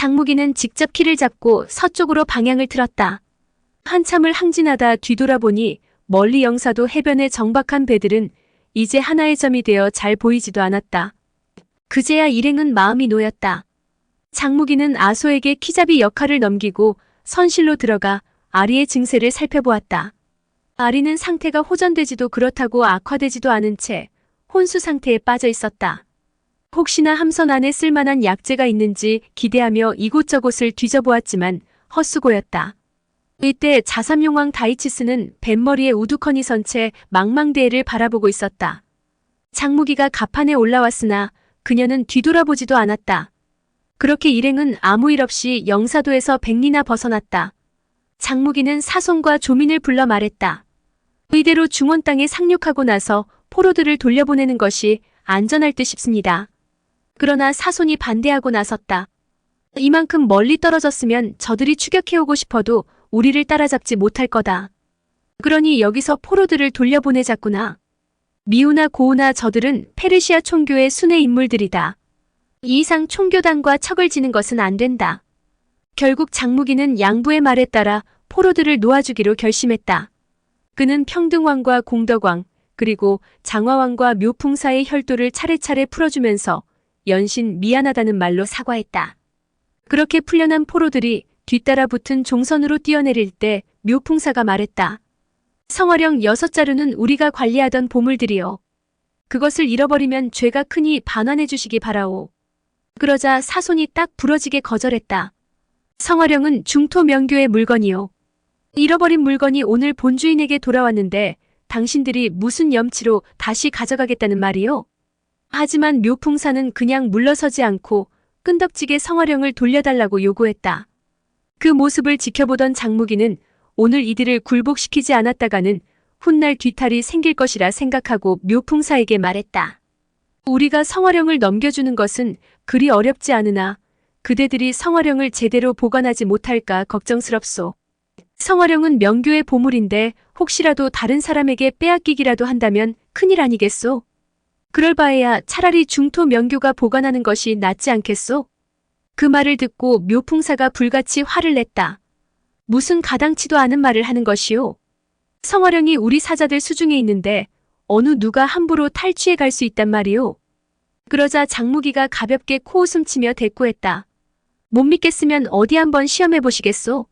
장무기는 직접 키를 잡고 서쪽으로 방향을 틀었다. 한참을 항진하다 뒤돌아보니 멀리 영사도 해변의 정박한 배들은 이제 하나의 점이 되어 잘 보이지도 않았다. 그제야 일행은 마음이 놓였다. 장무기는 아소에게 키잡이 역할을 넘기고 선실로 들어가 아리의 증세를 살펴보았다. 아리는 상태가 호전되지도 그렇다고 악화되지도 않은 채 혼수 상태에 빠져 있었다. 혹시나 함선 안에 쓸만한 약재가 있는지 기대하며 이곳저곳을 뒤져보았지만 헛수고였다. 이때 자삼용왕 다이치스는 뱃머리에 우두커니 선 채 망망대해를 바라보고 있었다. 장무기가 갑판에 올라왔으나 그녀는 뒤돌아보지도 않았다. 그렇게 일행은 아무 일 없이 영사도에서 백리나 벗어났다. 장무기는 사손과 조민을 불러 말했다. 이대로 중원 땅에 상륙하고 나서 포로들을 돌려보내는 것이 안전할 듯 싶습니다. 그러나 사손이 반대하고 나섰다. 이만큼 멀리 떨어졌으면 저들이 추격해오고 싶어도 우리를 따라잡지 못할 거다. 그러니 여기서 포로들을 돌려보내자꾸나. 미우나 고우나 저들은 페르시아 총교의 순회 인물들이다. 이 이상 총교단과 척을 지는 것은 안 된다. 결국 장무기는 양부의 말에 따라 포로들을 놓아주기로 결심했다. 그는 평등왕과 공덕왕 그리고 장화왕과 묘풍사의 혈도를 차례차례 풀어주면서 연신 미안하다는 말로 사과했다. 그렇게 풀려난 포로들이 뒤따라 붙은 종선으로 뛰어내릴 때 묘풍사가 말했다. 성화령 6자루는 우리가 관리하던 보물들이요. 그것을 잃어버리면 죄가 크니 반환해 주시기 바라오. 그러자 사손이 딱 부러지게 거절했다. 성화령은 중토 명교의 물건이요. 잃어버린 물건이 오늘 본주인에게 돌아왔는데 당신들이 무슨 염치로 다시 가져가겠다는 말이요? 하지만 묘풍사는 그냥 물러서지 않고 끈덕지게 성화령을 돌려달라고 요구했다. 그 모습을 지켜보던 장무기는 오늘 이들을 굴복시키지 않았다가는 훗날 뒤탈이 생길 것이라 생각하고 묘풍사에게 말했다. 우리가 성화령을 넘겨주는 것은 그리 어렵지 않으나 그대들이 성화령을 제대로 보관하지 못할까 걱정스럽소. 성화령은 명교의 보물인데 혹시라도 다른 사람에게 빼앗기기라도 한다면 큰일 아니겠소? 그럴 바에야 차라리 중토 명교가 보관하는 것이 낫지 않겠소? 그 말을 듣고 묘풍사가 불같이 화를 냈다. 무슨 가당치도 않은 말을 하는 것이오. 성화령이 우리 사자들 수중에 있는데 어느 누가 함부로 탈취해 갈 수 있단 말이오. 그러자 장무기가 가볍게 코웃음치며 대꾸했다. 못 믿겠으면 어디 한번 시험해 보시겠소?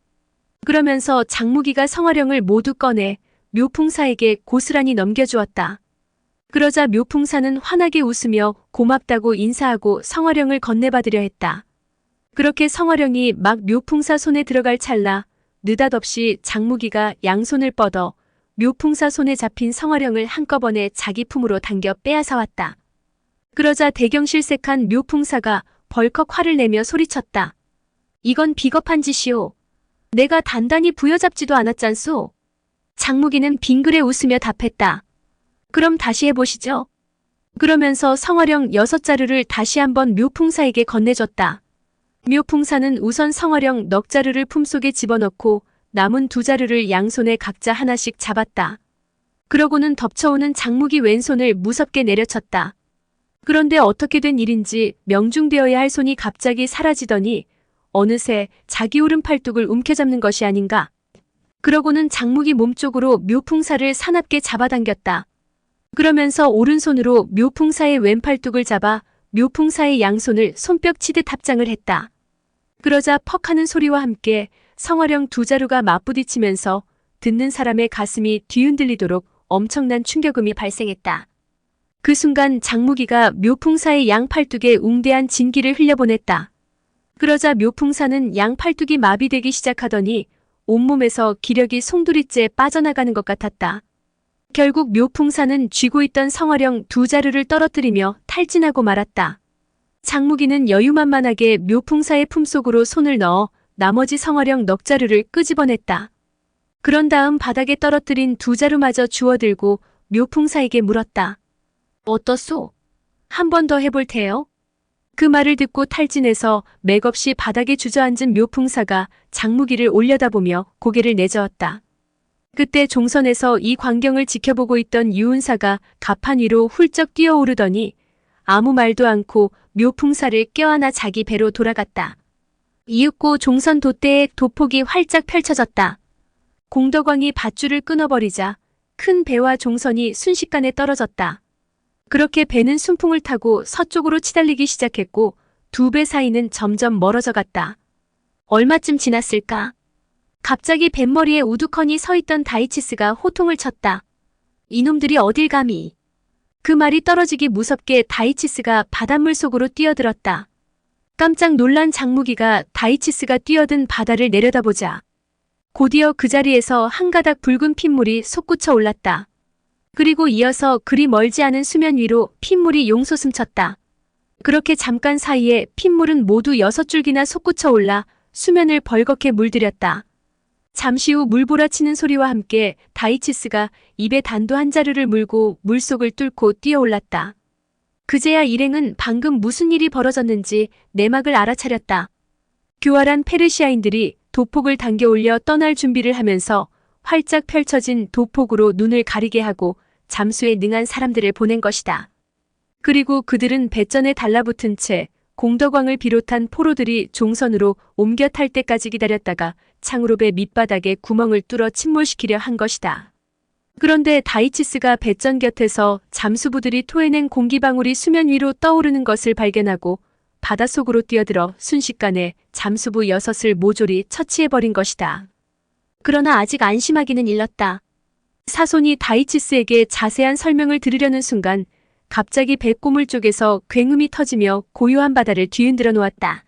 그러면서 장무기가 성화령을 모두 꺼내 묘풍사에게 고스란히 넘겨주었다. 그러자 묘풍사는 환하게 웃으며 고맙다고 인사하고 성화령을 건네받으려 했다. 그렇게 성화령이 막 묘풍사 손에 들어갈 찰나 느닷없이 장무기가 양손을 뻗어 묘풍사 손에 잡힌 성화령을 한꺼번에 자기 품으로 당겨 빼앗아왔다. 그러자 대경실색한 묘풍사가 벌컥 화를 내며 소리쳤다. 이건 비겁한 짓이오. 내가 단단히 부여잡지도 않았잖소. 장무기는 빙그레 웃으며 답했다. 그럼 다시 해보시죠. 그러면서 성화령 6자루를 다시 한번 묘풍사에게 건네줬다. 묘풍사는 우선 성화령 넉 자루를 품속에 집어넣고 남은 2자루를 양손에 각자 하나씩 잡았다. 그러고는 덮쳐오는 장무기 왼손을 무섭게 내려쳤다. 그런데 어떻게 된 일인지 명중되어야 할 손이 갑자기 사라지더니 어느새 자기 오른팔뚝을 움켜잡는 것이 아닌가. 그러고는 장무기 몸쪽으로 묘풍사를 사납게 잡아당겼다. 그러면서 오른손으로 묘풍사의 왼팔뚝을 잡아 묘풍사의 양손을 손뼉 치듯 합장을 했다. 그러자 퍽 하는 소리와 함께 성화령 2자루가 맞부딪히면서 듣는 사람의 가슴이 뒤흔들리도록 엄청난 충격음이 발생했다. 그 순간 장무기가 묘풍사의 양팔뚝에 웅대한 진기를 흘려보냈다. 그러자 묘풍사는 양팔뚝이 마비되기 시작하더니 온몸에서 기력이 송두리째 빠져나가는 것 같았다. 결국 묘풍사는 쥐고 있던 성화령 2자루를 떨어뜨리며 탈진하고 말았다. 장무기는 여유만만하게 묘풍사의 품속으로 손을 넣어 나머지 성화령 넉 자루를 끄집어냈다. 그런 다음 바닥에 떨어뜨린 2자루마저 주워들고 묘풍사에게 물었다. 어떻소? 한 번 더 해볼 테요? 그 말을 듣고 탈진해서 맥없이 바닥에 주저앉은 묘풍사가 장무기를 올려다보며 고개를 내저었다. 그때 종선에서 이 광경을 지켜보고 있던 유은사가 갑판 위로 훌쩍 뛰어오르더니 아무 말도 않고 묘풍사를 껴안아 자기 배로 돌아갔다. 이윽고 종선 돛대에 도폭이 활짝 펼쳐졌다. 공덕왕이 밧줄을 끊어버리자 큰 배와 종선이 순식간에 떨어졌다. 그렇게 배는 순풍을 타고 서쪽으로 치달리기 시작했고 두 배 사이는 점점 멀어져 갔다. 얼마쯤 지났을까? 갑자기 뱃머리에 우두커니 서있던 다이치스가 호통을 쳤다. 이놈들이 어딜 감히. 그 말이 떨어지기 무섭게 다이치스가 바닷물 속으로 뛰어들었다. 깜짝 놀란 장무기가 다이치스가 뛰어든 바다를 내려다보자 곧이어 그 자리에서 한 가닥 붉은 핏물이 솟구쳐 올랐다. 그리고 이어서 그리 멀지 않은 수면 위로 핏물이 용솟음쳤다. 그렇게 잠깐 사이에 핏물은 모두 6줄기나 솟구쳐 올라 수면을 벌겋게 물들였다. 잠시 후 물보라치는 소리와 함께 다이치스가 입에 단도 한 자루를 물고 물속을 뚫고 뛰어올랐다. 그제야 일행은 방금 무슨 일이 벌어졌는지 내막을 알아차렸다. 교활한 페르시아인들이 도폭을 당겨 올려 떠날 준비를 하면서 활짝 펼쳐진 도폭으로 눈을 가리게 하고 잠수에 능한 사람들을 보낸 것이다. 그리고 그들은 배전에 달라붙은 채 공덕왕을 비롯한 포로들이 종선으로 옮겨 탈 때까지 기다렸다가 창으로 배 밑바닥에 구멍을 뚫어 침몰시키려 한 것이다. 그런데 다이치스가 배전 곁에서 잠수부들이 토해낸 공기방울이 수면 위로 떠오르는 것을 발견하고 바닷속으로 뛰어들어 순식간에 잠수부 6을 모조리 처치해버린 것이다. 그러나 아직 안심하기는 일렀다. 사손이 다이치스에게 자세한 설명을 들으려는 순간 갑자기 배꼬물 쪽에서 굉음이 터지며 고요한 바다를 뒤흔들어 놓았다.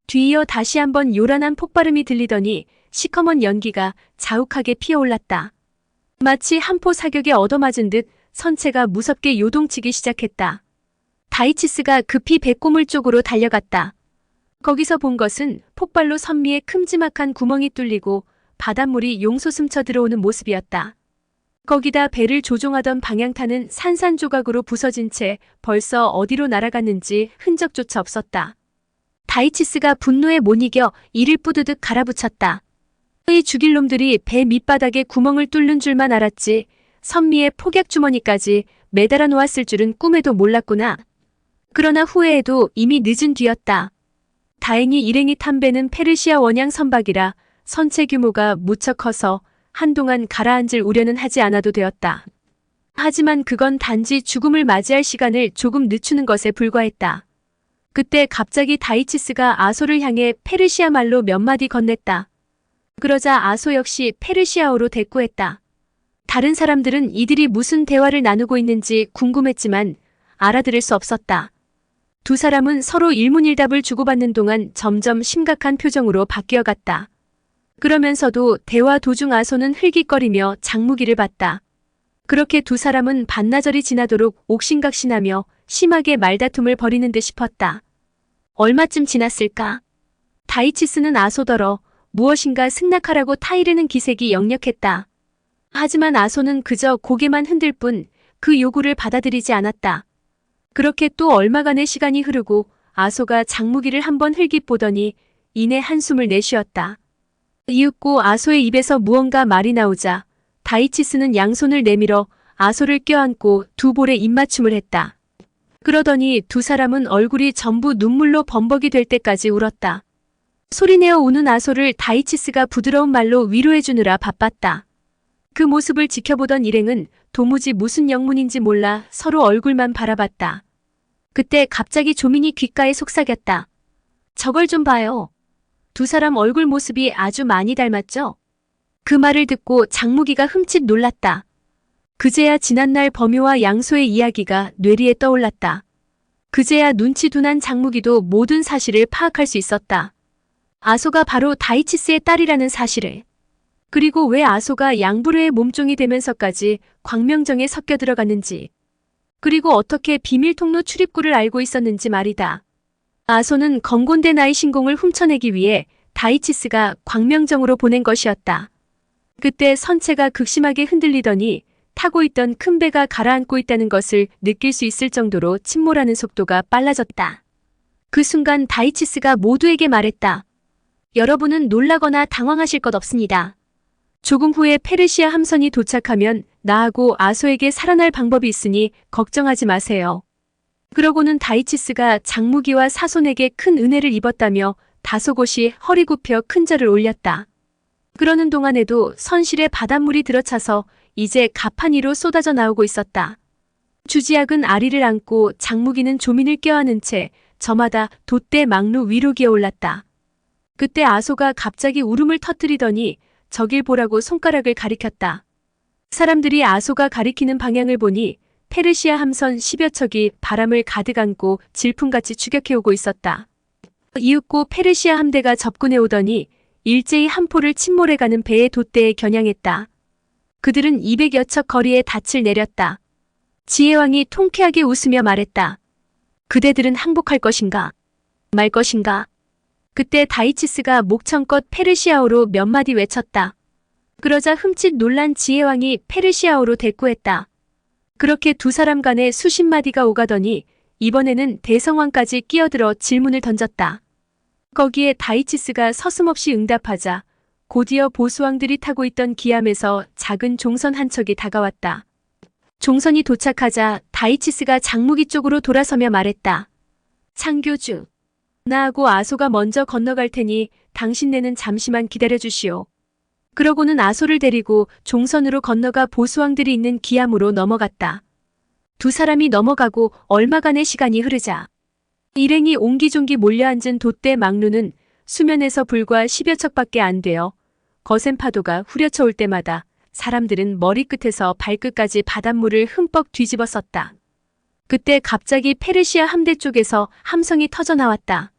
뒤이어 다시 한번 요란한 폭발음이 들리더니 시커먼 연기가 자욱하게 피어올랐다. 마치 한포 사격에 얻어맞은 듯 선체가 무섭게 요동치기 시작했다. 다이치스가 급히 배꼬물 쪽으로 달려갔다. 거기서 본 것은 폭발로 선미에 큼지막한 구멍이 뚫리고 바닷물이 용솟음쳐 들어오는 모습이었다. 거기다 배를 조종하던 방향타는 산산조각으로 부서진 채 벌써 어디로 날아갔는지 흔적조차 없었다. 다이치스가 분노에 못 이겨 이를 뿌드득 갈아붙였다. 이 죽일 놈들이 배 밑바닥에 구멍을 뚫는 줄만 알았지 선미의 폭약주머니까지 매달아 놓았을 줄은 꿈에도 몰랐구나. 그러나 후회해도 이미 늦은 뒤였다. 다행히 일행이 탄 배는 페르시아 원양 선박이라 선체 규모가 무척 커서 한동안 가라앉을 우려는 하지 않아도 되었다. 하지만 그건 단지 죽음을 맞이할 시간을 조금 늦추는 것에 불과했다. 그때 갑자기 다이치스가 아소를 향해 페르시아 말로 몇 마디 건넸다. 그러자 아소 역시 페르시아어로 대꾸했다. 다른 사람들은 이들이 무슨 대화를 나누고 있는지 궁금했지만 알아들을 수 없었다. 두 사람은 서로 일문일답을 주고받는 동안 점점 심각한 표정으로 바뀌어갔다. 그러면서도 대화 도중 아소는 흘깃거리며 장무기를 봤다. 그렇게 두 사람은 반나절이 지나도록 옥신각신하며 심하게 말다툼을 벌이는 듯 싶었다. 얼마쯤 지났을까? 다이치스는 아소더러 무엇인가 승낙하라고 타이르는 기색이 역력했다. 하지만 아소는 그저 고개만 흔들 뿐 그 요구를 받아들이지 않았다. 그렇게 또 얼마간의 시간이 흐르고 아소가 장무기를 한번 흘깃 보더니 이내 한숨을 내쉬었다. 이윽고 아소의 입에서 무언가 말이 나오자 다이치스는 양손을 내밀어 아소를 껴안고 두 볼에 입맞춤을 했다. 그러더니 두 사람은 얼굴이 전부 눈물로 범벅이 될 때까지 울었다. 소리내어 우는 아소를 다이치스가 부드러운 말로 위로해주느라 바빴다. 그 모습을 지켜보던 일행은 도무지 무슨 영문인지 몰라 서로 얼굴만 바라봤다. 그때 갑자기 조민이 귓가에 속삭였다. 저걸 좀 봐요. 두 사람 얼굴 모습이 아주 많이 닮았죠? 그 말을 듣고 장무기가 흠칫 놀랐다. 그제야 지난날 범효와 양소의 이야기가 뇌리에 떠올랐다. 그제야 눈치 둔한 장무기도 모든 사실을 파악할 수 있었다. 아소가 바로 다이치스의 딸이라는 사실을. 그리고 왜 아소가 양부르의 몸종이 되면서까지 광명정에 섞여 들어갔는지. 그리고 어떻게 비밀 통로 출입구를 알고 있었는지 말이다. 아소는 건곤대 나이 신공을 훔쳐내기 위해 다이치스가 광명정으로 보낸 것이었다. 그때 선체가 극심하게 흔들리더니 타고 있던 큰 배가 가라앉고 있다는 것을 느낄 수 있을 정도로 침몰하는 속도가 빨라졌다. 그 순간 다이치스가 모두에게 말했다. 여러분은 놀라거나 당황하실 것 없습니다. 조금 후에 페르시아 함선이 도착하면 나하고 아소에게 살아날 방법이 있으니 걱정하지 마세요. 그러고는 다이치스가 장무기와 사손에게 큰 은혜를 입었다며 다소곳이 허리 굽혀 큰 절을 올렸다. 그러는 동안에도 선실에 바닷물이 들어차서 이제 가판위로 쏟아져 나오고 있었다. 주지학은 아리를 안고 장무기는 조민을 껴안은 채 저마다 돛대 막루 위로 기어올랐다. 그때 아소가 갑자기 울음을 터뜨리더니 저길 보라고 손가락을 가리켰다. 사람들이 아소가 가리키는 방향을 보니 페르시아 함선 10여 척이 바람을 가득 안고 질풍같이 추격해오고 있었다. 이윽고 페르시아 함대가 접근해 오더니 일제히 한 포를 침몰해가는 배의 돛대에 겨냥했다. 그들은 200여 척 거리에 닻을 내렸다. 지혜왕이 통쾌하게 웃으며 말했다. 그대들은 항복할 것인가? 말 것인가? 그때 다이치스가 목청껏 페르시아어로 몇 마디 외쳤다. 그러자 흠칫 놀란 지혜왕이 페르시아어로 대꾸했다. 그렇게 두 사람 간에 수십 마디가 오가더니 이번에는 대성왕까지 끼어들어 질문을 던졌다. 거기에 다이치스가 서슴없이 응답하자 곧이어 보수왕들이 타고 있던 기암에서 작은 종선 한 척이 다가왔다. 종선이 도착하자 다이치스가 장무기 쪽으로 돌아서며 말했다. 창교주, 나하고 아소가 먼저 건너갈 테니 당신네는 잠시만 기다려주시오. 그러고는 아소를 데리고 종선으로 건너가 보수왕들이 있는 기암으로 넘어갔다. 두 사람이 넘어가고 얼마간의 시간이 흐르자 일행이 옹기종기 몰려앉은 돛대 막루는 수면에서 불과 10여 척밖에 안 되어 거센 파도가 후려쳐 올 때마다 사람들은 머리끝에서 발끝까지 바닷물을 흠뻑 뒤집어 썼다. 그때 갑자기 페르시아 함대 쪽에서 함성이 터져 나왔다.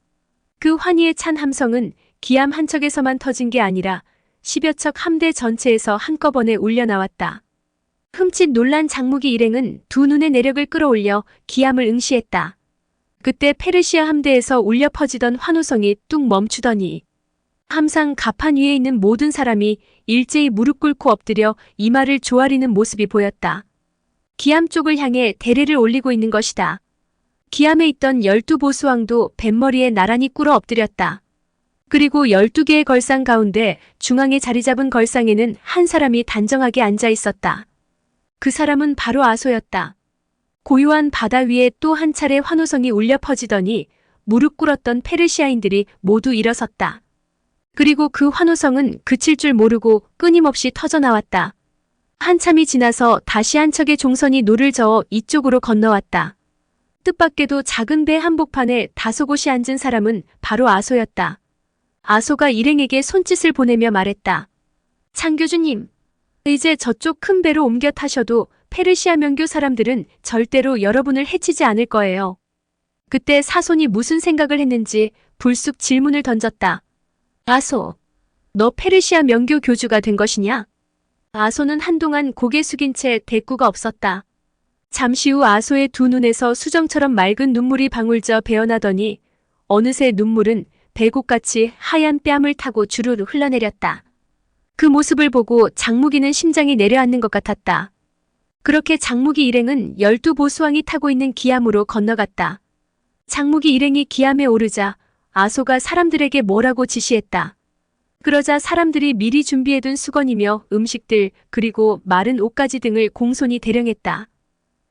그 환희에 찬 함성은 기암 한 척에서만 터진 게 아니라 10여 척 함대 전체에서 한꺼번에 울려 나왔다. 흠칫 놀란 장무기 일행은 두 눈의 내력을 끌어올려 기암을 응시했다. 그때 페르시아 함대에서 울려 퍼지던 환호성이 뚝 멈추더니 함상 가판 위에 있는 모든 사람이 일제히 무릎 꿇고 엎드려 이마를 조아리는 모습이 보였다. 기암 쪽을 향해 대례를 올리고 있는 것이다. 기암에 있던 12보수왕도 뱃머리에 나란히 꿇어 엎드렸다. 그리고 12개의 걸상 가운데 중앙에 자리 잡은 걸상에는 한 사람이 단정하게 앉아 있었다. 그 사람은 바로 아소였다. 고요한 바다 위에 또 한 차례 환호성이 울려 퍼지더니 무릎 꿇었던 페르시아인들이 모두 일어섰다. 그리고 그 환호성은 그칠 줄 모르고 끊임없이 터져 나왔다. 한참이 지나서 다시 한 척의 종선이 노를 저어 이쪽으로 건너왔다. 뜻밖에도 작은 배 한복판에 다소곳이 앉은 사람은 바로 아소였다. 아소가 일행에게 손짓을 보내며 말했다. 창교주님, 이제 저쪽 큰 배로 옮겨 타셔도 페르시아 명교 사람들은 절대로 여러분을 해치지 않을 거예요. 그때 사손이 무슨 생각을 했는지 불쑥 질문을 던졌다. 아소, 너 페르시아 명교 교주가 된 것이냐? 아소는 한동안 고개 숙인 채 대꾸가 없었다. 잠시 후 아소의 두 눈에서 수정처럼 맑은 눈물이 방울져 배어나더니 어느새 눈물은 배곡같이 하얀 뺨을 타고 주르르 흘러내렸다. 그 모습을 보고 장무기는 심장이 내려앉는 것 같았다. 그렇게 장무기 일행은 12보수왕이 타고 있는 기암으로 건너갔다. 장무기 일행이 기암에 오르자 아소가 사람들에게 뭐라고 지시했다. 그러자 사람들이 미리 준비해둔 수건이며 음식들 그리고 마른 옷가지 등을 공손히 대령했다.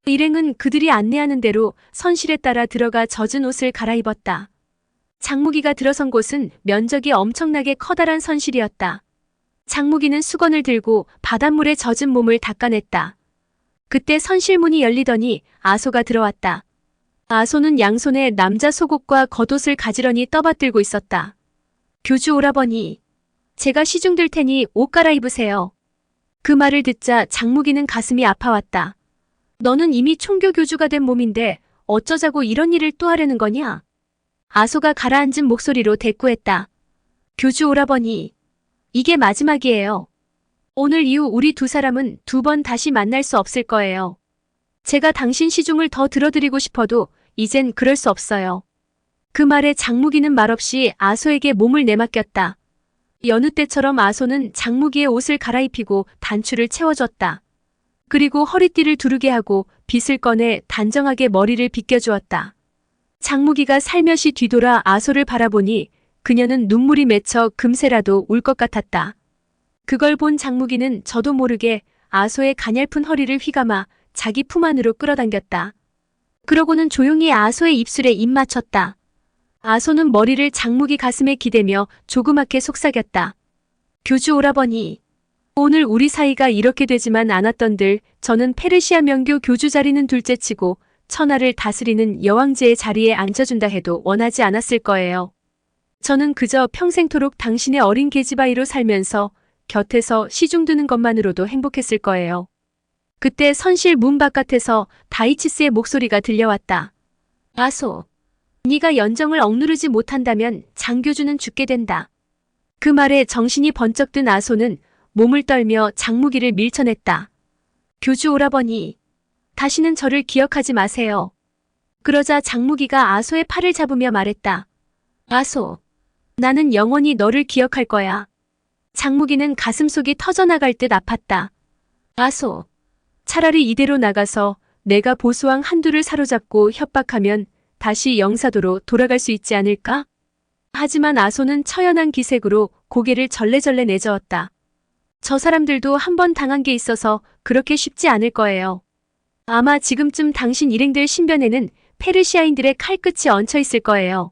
일행은 그들이 안내하는 대로 선실에 따라 들어가 젖은 옷을 갈아입었다. 장무기가 들어선 곳은 면적이 엄청나게 커다란 선실이었다. 장무기는 수건을 들고 바닷물에 젖은 몸을 닦아냈다. 그때 선실문이 열리더니 아소가 들어왔다. 아소는 양손에 남자 속옷과 겉옷을 가지런히 떠받들고 있었다. 교주 오라버니, 제가 시중 들 테니 옷 갈아입으세요. 그 말을 듣자 장무기는 가슴이 아파왔다. 너는 이미 총교 교주가 된 몸인데 어쩌자고 이런 일을 또 하려는 거냐? 아소가 가라앉은 목소리로 대꾸했다. 교주 오라버니, 이게 마지막이에요. 오늘 이후 우리 두 사람은 두 번 다시 만날 수 없을 거예요. 제가 당신 시중을 더 들어드리고 싶어도 이젠 그럴 수 없어요. 그 말에 장무기는 말없이 아소에게 몸을 내맡겼다. 여느 때처럼 아소는 장무기의 옷을 갈아입히고 단추를 채워줬다. 그리고 허리띠를 두르게 하고 빗을 꺼내 단정하게 머리를 빗겨주었다. 장무기가 살며시 뒤돌아 아소를 바라보니 그녀는 눈물이 맺혀 금세라도 울 것 같았다. 그걸 본 장무기는 저도 모르게 아소의 가냘픈 허리를 휘감아 자기 품 안으로 끌어당겼다. 그러고는 조용히 아소의 입술에 입 맞췄다. 아소는 머리를 장무기 가슴에 기대며 조그맣게 속삭였다. 교주 오라버니. 오늘 우리 사이가 이렇게 되지만 않았던들 저는 페르시아 명교 교주 자리는 둘째치고 천하를 다스리는 여왕제의 자리에 앉아준다 해도 원하지 않았을 거예요. 저는 그저 평생토록 당신의 어린 계집아이로 살면서 곁에서 시중드는 것만으로도 행복했을 거예요. 그때 선실 문 바깥에서 다이치스의 목소리가 들려왔다. 아소. 네가 연정을 억누르지 못한다면 장교주는 죽게 된다. 그 말에 정신이 번쩍 든 아소는 몸을 떨며 장무기를 밀쳐냈다. 교주 오라버니. 다시는 저를 기억하지 마세요. 그러자 장무기가 아소의 팔을 잡으며 말했다. 아소. 나는 영원히 너를 기억할 거야. 장무기는 가슴속이 터져나갈 듯 아팠다. 아소. 차라리 이대로 나가서 내가 보수왕 한두를 사로잡고 협박하면 다시 영사도로 돌아갈 수 있지 않을까? 하지만 아소는 처연한 기색으로 고개를 절레절레 내저었다. 저 사람들도 한 번 당한 게 있어서 그렇게 쉽지 않을 거예요. 아마 지금쯤 당신 일행들 신변에는 페르시아인들의 칼끝이 얹혀 있을 거예요.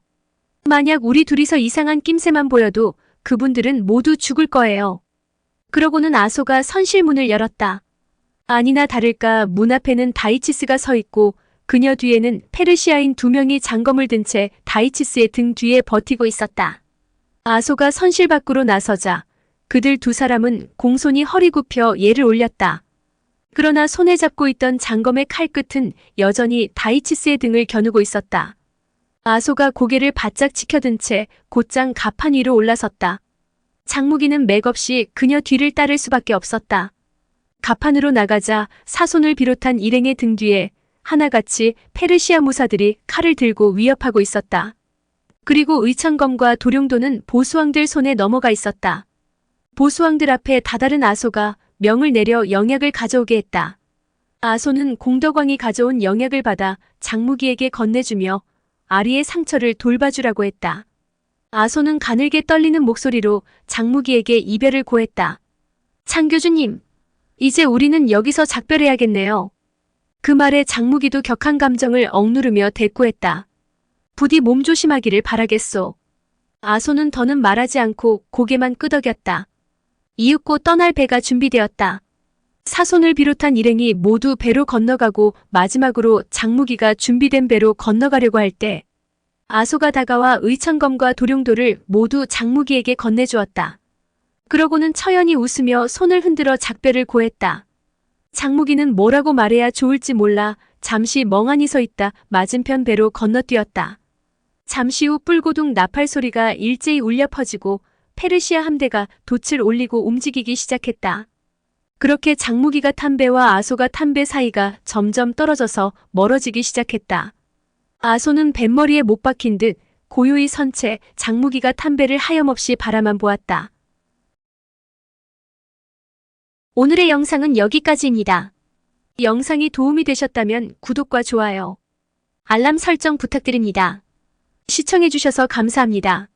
만약 우리 둘이서 이상한 낌새만 보여도 그분들은 모두 죽을 거예요. 그러고는 아소가 선실문을 열었다. 아니나 다를까 문 앞에는 다이치스가 서 있고 그녀 뒤에는 페르시아인 2명이 장검을 든 채 다이치스의 등 뒤에 버티고 있었다. 아소가 선실 밖으로 나서자 그들 2사람은 공손히 허리 굽혀 예를 올렸다. 그러나 손에 잡고 있던 장검의 칼끝은 여전히 다이치스의 등을 겨누고 있었다. 아소가 고개를 바짝 치켜든 채 곧장 가판 위로 올라섰다. 장무기는 맥없이 그녀 뒤를 따를 수밖에 없었다. 가판으로 나가자 사손을 비롯한 일행의 등 뒤에 하나같이 페르시아 무사들이 칼을 들고 위협하고 있었다. 그리고 의천검과 도룡도는 보수왕들 손에 넘어가 있었다. 보수왕들 앞에 다다른 아소가 명을 내려 영약을 가져오게 했다. 아소는 공덕왕이 가져온 영약을 받아 장무기에게 건네주며 아리의 상처를 돌봐주라고 했다. 아소는 가늘게 떨리는 목소리로 장무기에게 이별을 고했다. 장교주님, 이제 우리는 여기서 작별해야겠네요. 그 말에 장무기도 격한 감정을 억누르며 대꾸했다. 부디 몸조심하기를 바라겠소. 아소는 더는 말하지 않고 고개만 끄덕였다. 이윽고 떠날 배가 준비되었다. 사손을 비롯한 일행이 모두 배로 건너가고 마지막으로 장무기가 준비된 배로 건너가려고 할 때 아소가 다가와 의천검과 도룡도를 모두 장무기에게 건네주었다. 그러고는 처연히 웃으며 손을 흔들어 작별을 고했다. 장무기는 뭐라고 말해야 좋을지 몰라 잠시 멍하니 서 있다 맞은편 배로 건너뛰었다. 잠시 후 뿔고둥 나팔 소리가 일제히 울려 퍼지고 페르시아 함대가 돛을 올리고 움직이기 시작했다. 그렇게 장무기가 탄 배와 아소가 탄 배 사이가 점점 떨어져서 멀어지기 시작했다. 아소는 뱃머리에 못 박힌 듯 고요히 선 채 장무기가 탄 배를 하염없이 바라만 보았다. 오늘의 영상은 여기까지입니다. 영상이 도움이 되셨다면 구독과 좋아요, 알람 설정 부탁드립니다. 시청해주셔서 감사합니다.